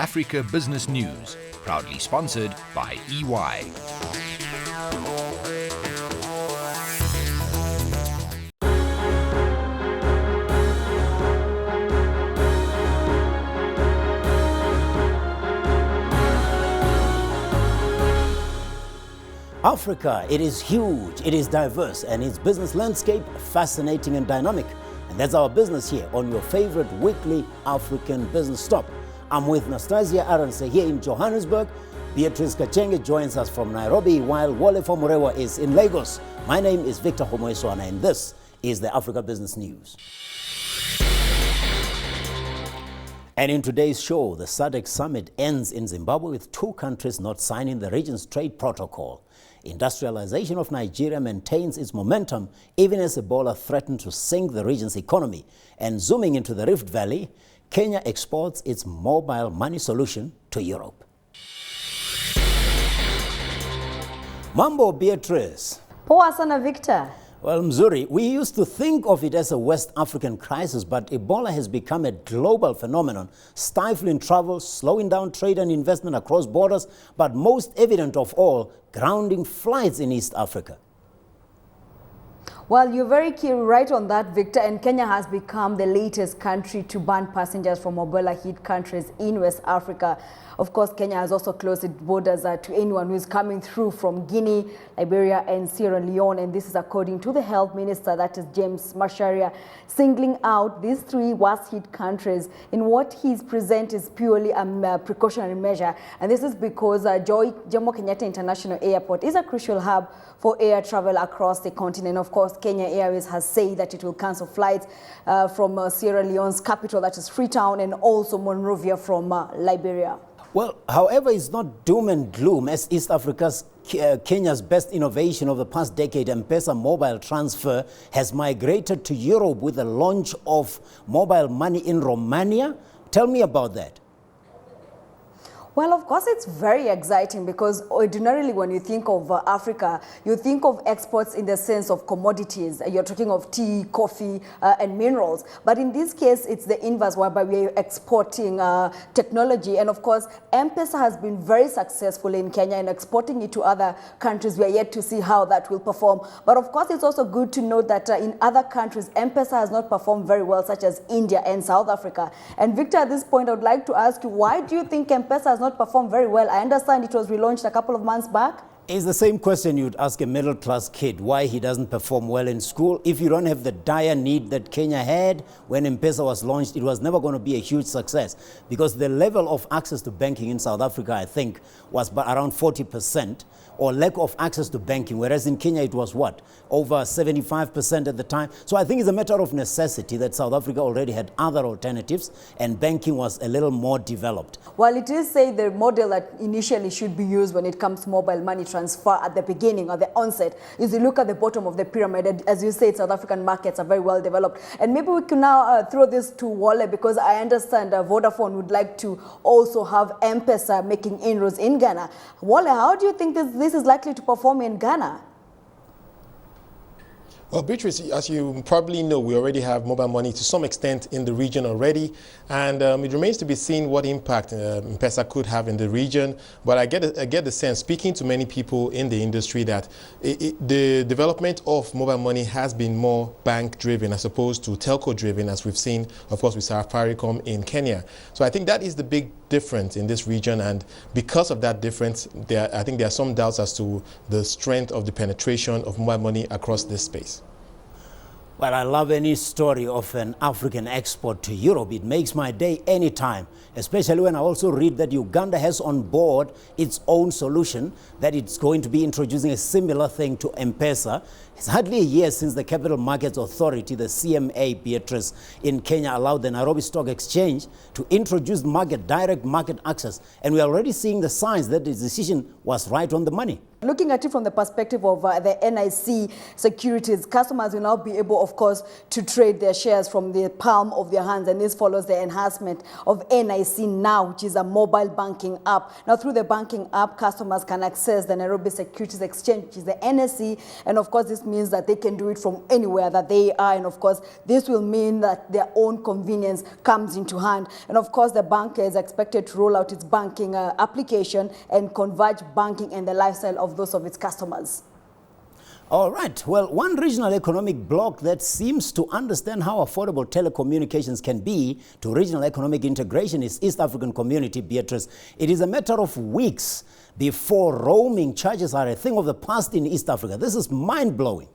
Africa Business News, proudly sponsored by EY. Africa, it is huge, it is diverse, and its business landscape fascinating and dynamic. And that's our business here on your favorite weekly African business stop. I'm with Nastasia Aronse here in Johannesburg. Beatrice Kachenge joins us from Nairobi, while Wole Fomurewa is in Lagos. My name is Victor Kgomoeswana, and this is the Africa Business News. And in today's show, the SADC summit ends in Zimbabwe with two countries not signing the region's trade protocol. Industrialization of Nigeria maintains its momentum even as Ebola threatened to sink the region's economy. And zooming into the Rift Valley, Kenya exports its mobile money solution to Europe. Mambo, Beatrice. Poa sana, Victor. Well, Mzuri, we used to think of it as a West African crisis, but Ebola has become a global phenomenon, stifling travel, slowing down trade and investment across borders, but most evident of all, grounding flights in East Africa. Well, you're very right on that, Victor, and Kenya has become the latest country to ban passengers from Ebola-hit countries in West Africa. Of course, Kenya has also closed its borders to anyone who is coming through from Guinea, Liberia, and Sierra Leone, and this is according to the health minister, that is James Macharia, singling out these three worst-hit countries in what he's present is purely a precautionary measure, and this is because Jomo Kenyatta International Airport is a crucial hub for air travel across the continent. Of course, Kenya Airways has said that it will cancel flights from Sierra Leone's capital, that is Freetown, and also Monrovia from Liberia. Well, however, it's not doom and gloom, as East Africa's Kenya's best innovation of the past decade, M-Pesa mobile transfer, has migrated to Europe with the launch of mobile money in Romania. Tell me about that. Well, of course, it's very exciting because ordinarily when you think of Africa, you think of exports in the sense of commodities. You're talking of tea, coffee, and minerals. But in this case, it's the inverse, whereby we're exporting technology. And of course, M-Pesa has been very successful in Kenya in exporting it to other countries. We are yet to see how that will perform. But of course, it's also good to note that in other countries, M-Pesa has not performed very well, such as India and South Africa. And Victor, at this point, I would like to ask you, why do you think M-Pesa has not performed very well? I understand it was relaunched a couple of months back. It's the same question you'd ask a middle-class kid, why he doesn't perform well in school. If you don't have the dire need that Kenya had when M-Pesa was launched, it was never going to be a huge success, because the level of access to banking in South Africa, I think, was around 40%, or lack of access to banking, whereas in Kenya it was what? Over 75% at the time. So I think it's a matter of necessity that South Africa already had other alternatives and banking was a little more developed. Well, it is say the model that initially should be used when it comes to mobile money transfer at the beginning or the onset is you look at the bottom of the pyramid. As you said, South African markets are very well developed. And maybe we can now throw this to Wole, because I understand Vodafone would like to also have M-Pesa making inroads in Ghana. Wole, how do you think this is likely to perform in Ghana? Well, Beatrice, as you probably know, we already have mobile money to some extent in the region already, and it remains to be seen what impact M-Pesa could have in the region. But I get the sense, speaking to many people in the industry, that the development of mobile money has been more bank-driven as opposed to telco-driven, as we've seen, of course, with Safaricom in Kenya. So I think that is the big difference in this region, and because of that difference, I think there are some doubts as to the strength of the penetration of mobile money across this space. Well, I love any story of an African export to Europe. It makes my day anytime, especially when I also read that Uganda has on board its own solution, that it's going to be introducing a similar thing to M-Pesa. It's hardly a year since the Capital Markets Authority, the CMA, Beatrice, in Kenya allowed the Nairobi Stock Exchange to introduce direct market access. And we're already seeing the signs that the decision was right on the money. Looking at it from the perspective of the NIC securities, customers will now be able, of course, to trade their shares from the palm of their hands, and this follows the enhancement of NIC Now, which is a mobile banking app. Now, through the banking app, customers can access the Nairobi Securities Exchange, which is the NSE, and of course, this means that they can do it from anywhere that they are, and of course, this will mean that their own convenience comes into hand. And of course, the bank is expected to roll out its banking application and converge banking and the lifestyle of those of its customers. All right. Well, one regional economic bloc that seems to understand how affordable telecommunications can be to regional economic integration is East African Community, Beatrice. It is a matter of weeks before roaming charges are a thing of the past in East Africa. This is mind-blowing.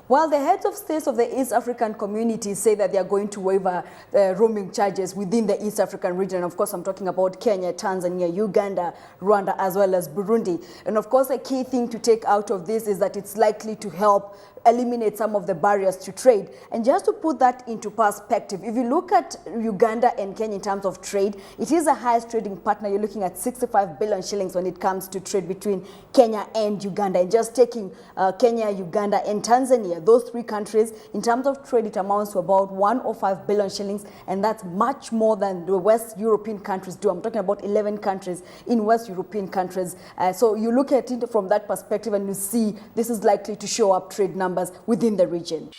Well, the heads of states of the East African Community say that they are going to waive roaming charges within the East African region. Of course, I'm talking about Kenya, Tanzania, Uganda, Rwanda, as well as Burundi. And of course, a key thing to take out of this is that it's likely to help eliminate some of the barriers to trade. And just to put that into perspective, if you look at Uganda and Kenya in terms of trade, it is the highest trading partner. You're looking at 65 billion shillings when it comes to trade between Kenya and Uganda. And just taking Kenya, Uganda, and Tanzania, those three countries, in terms of trade, it amounts to about 105 billion shillings, and that's much more than the West European countries do. I'm talking about 11 countries in West European countries. So you look at it from that perspective and you see this is likely to show up trade numbers within the region.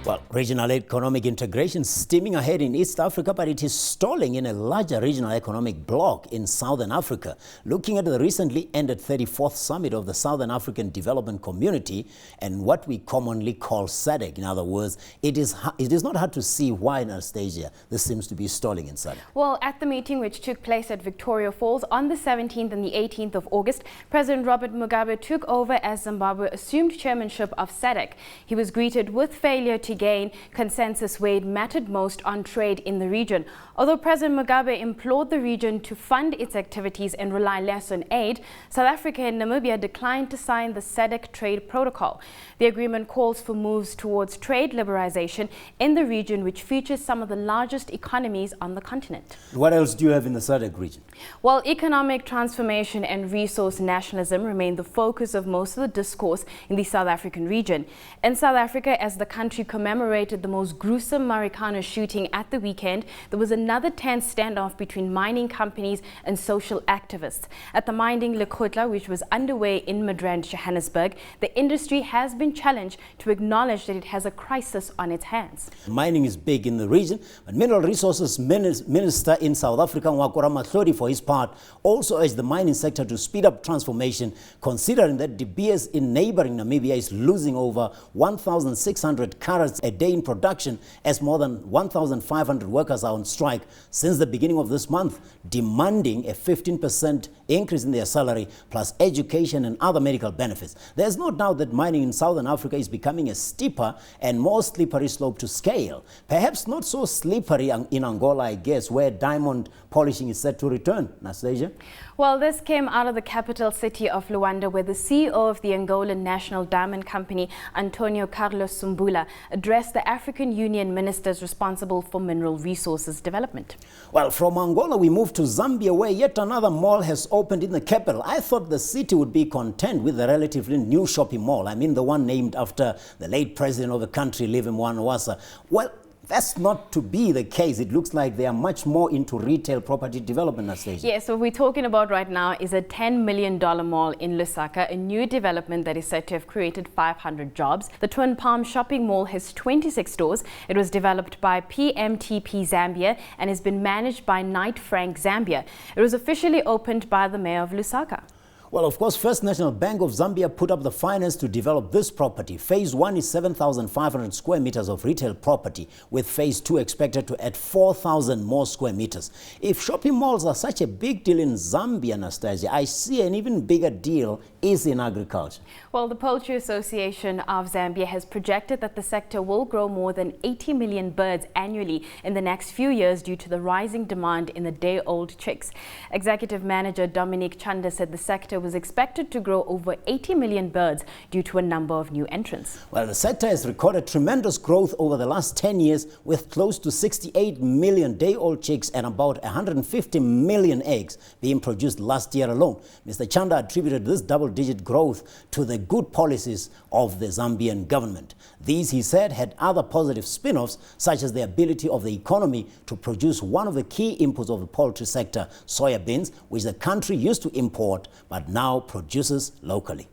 Well, regional economic integration steaming ahead in East Africa, but it is stalling in a larger regional economic bloc in Southern Africa. Looking at the recently ended 34th summit of the Southern African Development Community and what we commonly call SADC, in other words, it is not hard to see why in Anastasia this seems to be stalling in SADC. Well, at the meeting which took place at Victoria Falls on the 17th and the 18th of August, President Robert Mugabe took over as Zimbabwe assumed chairmanship of SADC. He was greeted with failure to gain consensus where it mattered most on trade in the region. Although President Mugabe implored the region to fund its activities and rely less on aid, South Africa and Namibia declined to sign the SADC trade protocol. The agreement calls for moves towards trade liberalization in the region, which features some of the largest economies on the continent. What else do you have in the SADC region? Well, economic transformation and resource nationalism remain the focus of most of the discourse in the South African region. In South Africa, as the country commemorated the most gruesome Marikana shooting at the weekend, there was another tense standoff between mining companies and social activists. At the mining Lekgotla, which was underway in Midrand, Johannesburg, the industry has been challenged to acknowledge that it has a crisis on its hands. Mining is big in the region, but Mineral Resources Minister in South Africa, Ngwakora Mahlodi, for his part, also urged the mining sector to speed up transformation, considering that De Beers in neighboring Namibia is losing over 1,600 carats a day in production as more than 1,500 workers are on strike since the beginning of this month, demanding a 15% increase in their salary plus education and other medical benefits. There's no doubt that mining in Southern Africa is becoming a steeper and more slippery slope to scale. Perhaps not so slippery in Angola, I guess, where diamond polishing is set to return. Anastasia? Well, this came out of the capital city of Luanda, where the CEO of the Angolan National Diamond Company, Antonio Carlos Sumbula, addressed the African Union ministers responsible for mineral resources development. Well, from Angola, we move to Zambia, where yet another mall has opened in the capital. I thought the city would be content with the relatively new shopping mall. I mean, the one named after the late president of the country, Living Wanawasa. Well, that's not to be the case. It looks like they are much more into retail property development, Anastasia. Yes, so what we're talking about right now is a $10 million mall in Lusaka, a new development that is said to have created 500 jobs. The Twin Palm shopping mall has 26 stores. It was developed by PMTP Zambia and has been managed by Knight Frank Zambia. It was officially opened by the mayor of Lusaka. Well, of course, First National Bank of Zambia put up the finance to develop this property. Phase 1 is 7,500 square meters of retail property, with Phase 2 expected to add 4,000 more square meters. If shopping malls are such a big deal in Zambia, Anastasia, I see an even bigger deal is in agriculture. Well, the Poultry Association of Zambia has projected that the sector will grow more than 80 million birds annually in the next few years due to the rising demand in the day-old chicks. Executive Manager Dominic Chanda said the sector was expected to grow over 80 million birds due to a number of new entrants. Well, the sector has recorded tremendous growth over the last 10 years with close to 68 million day-old chicks and about 150 million eggs being produced last year alone. Mr. Chanda attributed this double-digit growth to the good policies of the Zambian government. These, he said, had other positive spin-offs, such as the ability of the economy to produce one of the key inputs of the poultry sector, soya beans, which the country used to import but now produces locally.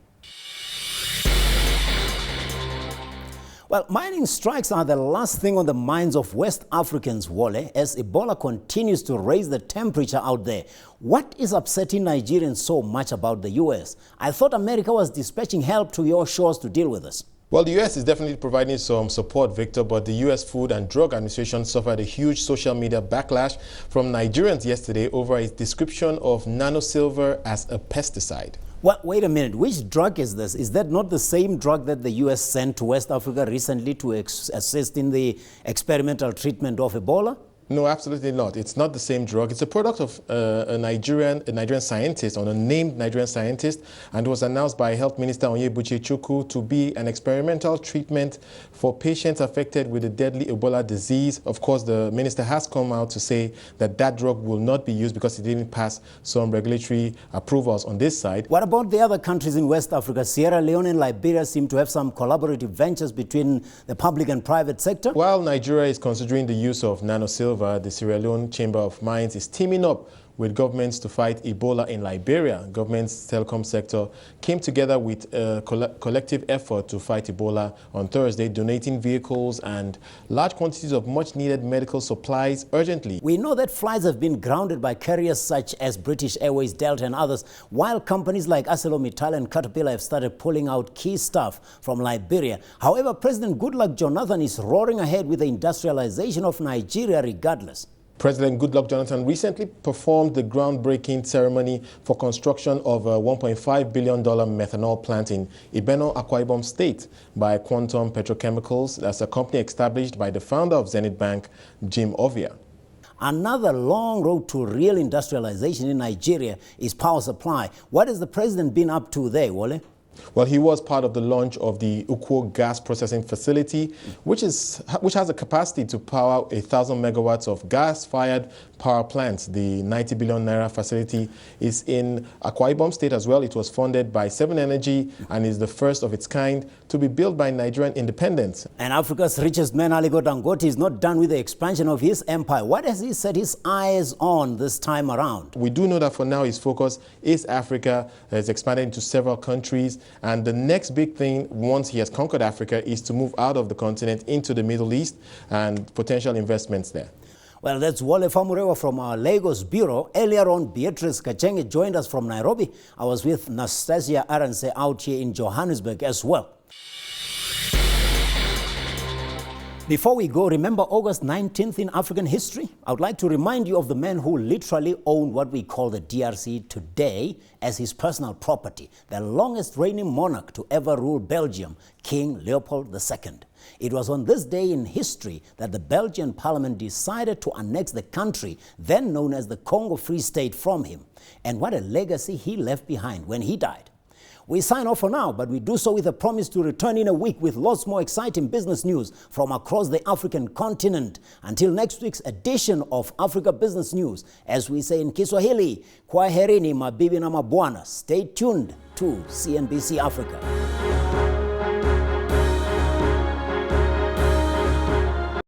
Well, mining strikes are the last thing on the minds of West Africans, Wole, as Ebola continues to raise the temperature out there. What is upsetting Nigerians so much about the U.S.? I thought America was dispatching help to your shores to deal with this. Well, the U.S. is definitely providing some support, Victor, but the U.S. Food and Drug Administration suffered a huge social media backlash from Nigerians yesterday over its description of nanosilver as a pesticide. Well, wait a minute. Which drug is this? Is that not the same drug that the U.S. sent to West Africa recently to assist in the experimental treatment of Ebola? No, absolutely not. It's not the same drug. It's a product of a Nigerian scientist, or a named Nigerian scientist, and was announced by Health Minister Onyebuchi Chukwu to be an experimental treatment for patients affected with the deadly Ebola disease. Of course, the minister has come out to say that that drug will not be used because it didn't pass some regulatory approvals on this side. What about the other countries in West Africa? Sierra Leone and Liberia seem to have some collaborative ventures between the public and private sector. While Nigeria is considering the use of nanosilver, the Sierra Leone Chamber of Mines is teaming up with governments to fight Ebola in Liberia. Government's telecom sector came together with a collective effort to fight Ebola on Thursday, donating vehicles and large quantities of much-needed medical supplies urgently. We know that flights have been grounded by carriers such as British Airways, Delta and others, while companies like ArcelorMittal and Caterpillar have started pulling out key stuff from Liberia. However, President Goodluck Jonathan is roaring ahead with the industrialization of Nigeria regardless. President Goodluck Jonathan recently performed the groundbreaking ceremony for construction of a $1.5 billion methanol plant in Ibeno, Akwa Ibom State by Quantum Petrochemicals. That's a company established by the founder of Zenith Bank, Jim Ovia. Another long road to real industrialization in Nigeria is power supply. What has the president been up to there, Wole? Well, he was part of the launch of the Ukwo gas processing facility, which has a capacity to power 1,000 megawatts of gas-fired power plants. The 90 billion naira facility is in Akwa Ibom State as well. It was funded by Seven Energy and is the first of its kind to be built by Nigerian independents. And Africa's richest man, Aliko Dangote, is not done with the expansion of his empire. What has he set his eyes on this time around? We do know that for now his focus is Africa. It's expanded into several countries. And the next big thing, once he has conquered Africa, is to move out of the continent into the Middle East and potential investments there. Well, that's Wole Famurewa from our Lagos Bureau. Earlier on, Beatrice Kachenge joined us from Nairobi. I was with Nastasia Aranse out here in Johannesburg as well. Before we go, remember August 19th in African history? I would like to remind you of the man who literally owned what we call the DRC today as his personal property, the longest reigning monarch to ever rule Belgium, King Leopold II. It was on this day in history that the Belgian parliament decided to annex the country, then known as the Congo Free State, from him. And what a legacy he left behind when he died. We sign off for now, but we do so with a promise to return in a week with lots more exciting business news from across the African continent. Until next week's edition of Africa Business News, as we say in Kiswahili, kwaherini mabibi na mabwana. Stay tuned to CNBC Africa.